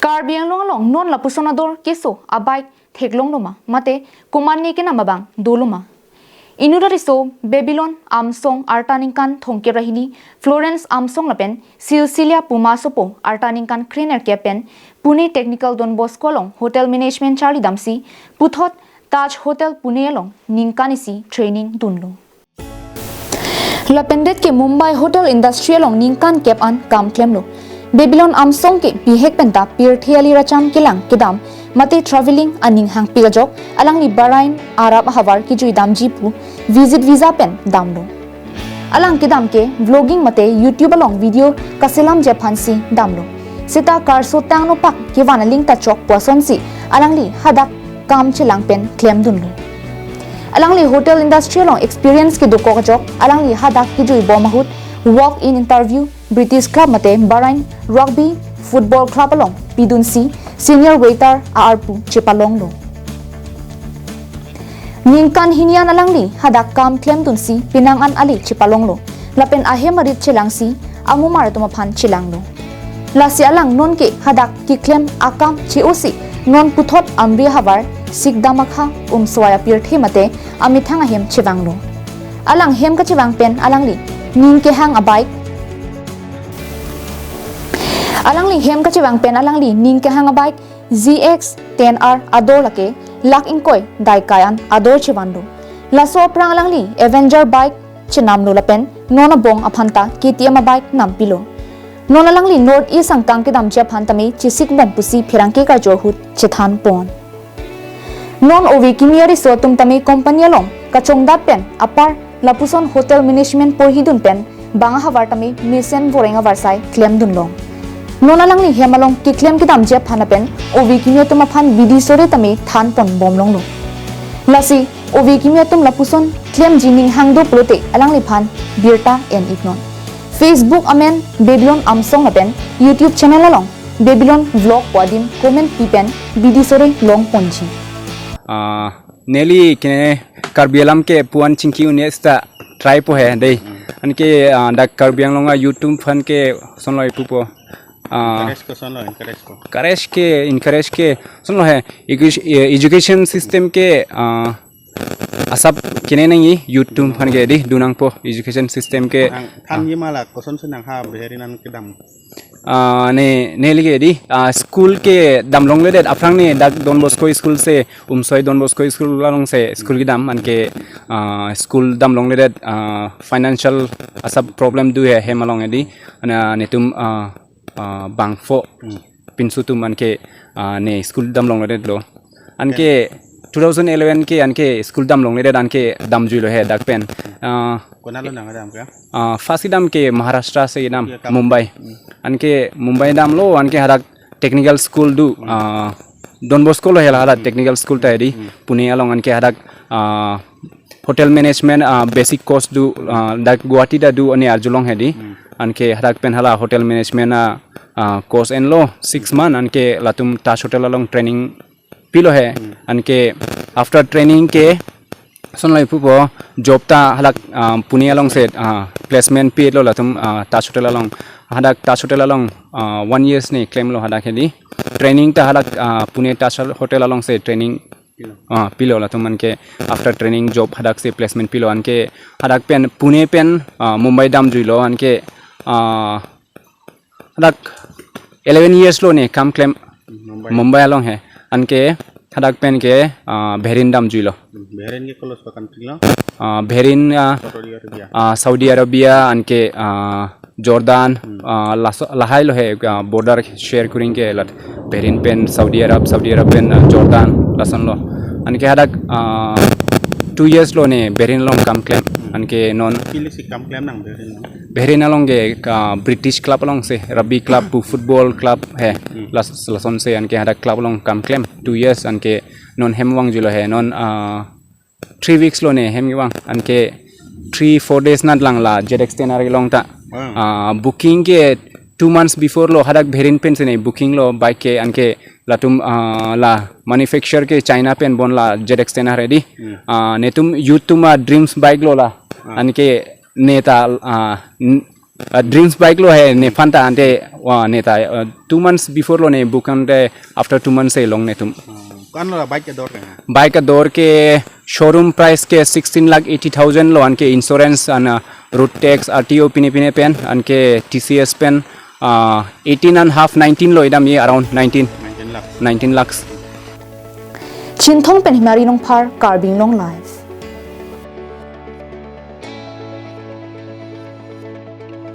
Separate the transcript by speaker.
Speaker 1: Karbiang long non la pusonador keso abike theklong loma mate kumani ke namabang doloma. Inut Arta Babylon Amsong Artaningkan thongke rahini Florence Amsong lapen Silsilia Pumasopo Artaningkan Cleaner Kepen Pune Technical Don Bosco long Hotel Management Charlie Damsi Puthot Taj Hotel Pune long Ningkanisi Training Dunlo. Lapendet ke Mumbai Hotel Industrial long Ningkan Kep an kam klemlo. Babylon Amsong ke bihek penta pir thiali racham kelang kedam mate traveling aning hang pilajok alang ni Bahrain Arab Havar ki jui dam jipu visit visa pen damlo alang kedam ke vlogging mate YouTube along video kaselam je phansi damlo sita karso tang no pak ke wana link ta chok poson si alang li hadak kam chelang pen claim dunlo alang li hotel industry long experience ke doko jok alang li hadak ki jui bomahut walk in interview British club mate Bahrain rugby football club along pidunsi senior waiter arpu chepalong lo ningkan hinian alangli hadak kam claim dunsi pinangan ali chepalong lo lapen ahem arit chelangsi amumar tomaphan chilang lo lasi alang non ke hadak ki claim akam cheosi non puthot amri havar sik damakha swaya pirthi mate amethang ahem chewang lo alang hem ka chewang pen alangli ning ke hang abai alangli hem ka chewang pen alangli ning ke hang abai ZX 10R ador lake Lakh inkoi dai kayan ador chewando laso prang alangli Avenger bike chinam lo lapen nona bong aphanta KTM bike nampilo nona langli North East angkang ke dam che phantami chisik bom pusi phirangke ka jorhut chithan pon non ovi kimiari so tum tami company along kachongda pen apar lapuson hotel management porhidun pen banga havar tami mission vorenga varsai claim dunlong nona langli hemalong ki claim ki dam je phanapen ovi kimia tuma phan bidi sore tami than pon bomlong lo lasi ovi kimia tum lapuson claim jining hangdo prote alangli phan birta and ignon Facebook amen Babylon Amsong lapen YouTube channel along Babylon vlog padim comment pipen bidi sore long ponji
Speaker 2: Nelly kene Karbialam ke puan chingki unesta try po hai dei anke da Karbiang longa YouTube fan ke sonloi pupo encourage ke सुन लो है education system के asap kene nangi YouTube fan ke di dunang po education system ke
Speaker 3: tham ye mala koson senang ha beherinan ke dam
Speaker 2: ne lige di school ke damlong le det afrang ne dak Don Bosco school se umsoi Don Bosco school lalong se school ki dam anke school damlong le det financial asap problem du hai hemalong edi ana netum bangfo pinsutum anke ne school damlong le det lo anke 2011 ke anke school damlong le det anke damjui lo he dak pen
Speaker 3: kona lo nang dam ka
Speaker 2: fasi dam ke Maharashtra se dam Mumbai anke Mumbai dam lo anke hadak technical school du Don Bosco lo hela hadak technical school ta edi Pune along anke hadak hotel management basic course du dak Guwahati da du ani arjulong hedi anke hadak pen hala hotel management course en lo 6 month anke latum Taj hotel along training pilo hai anke after training ke sonlai pupo job ta halak Pune along se placement pe lo latum Taj hotel along hadak Taj hotel along 1 years ne claim lo hadak hedi training ta halak Pune Taj hotel along se training pilo latum anke after training job hadak se placement pilo anke hadak pen Pune pen Mumbai dam juilo anke hadak 11 years lo ne kam claim Mumbai along hai anke hadak pen ke Bahrain dam juilo
Speaker 3: Bahrain ke kolos pa country lo
Speaker 2: Bahrain Saudi Arabia anke Jordan lahai lo hai border share kuring ke lat Bahrain pen Saudi Arab pen Jordan lasan lo anke hadak 2 years lo ne Bahrain long kam claim anke non
Speaker 3: pilih si kam claim nang
Speaker 2: Bahrain along ke British club along se rugby club football club hai lason se anke hadak club along kam claim 2 years anke non hemwang julo hai non 3 weeks lo ne hemwang anke 3-4 days nad lang la jet extender long ta booking ke 2 months before lo hadak Bahrain pen se ne booking lo bike ke anke latum la manufacture ke China pen bon la jet extender ready netum youth tuma dreams bike lo la anke neta dreams bike लो है ने Fanta अंते वा ने ता 2 months before लो ने book अंते after 2 months से लोंग ने तुम
Speaker 3: कौन लो बाइक के दौर के हैं
Speaker 2: बाइक का दौर के शोरूम प्राइस के 16,80,000 लो अनके insurance on road tax RTO पिने पिने पेन अनके टीसीएस पेन 18.5 19 लो इदम ये अराउंड
Speaker 3: 19 लाख
Speaker 2: 19 lakhs
Speaker 1: चिंथोंग पेन हिमारी नोंग फार कार्बिंग नोंग लाइ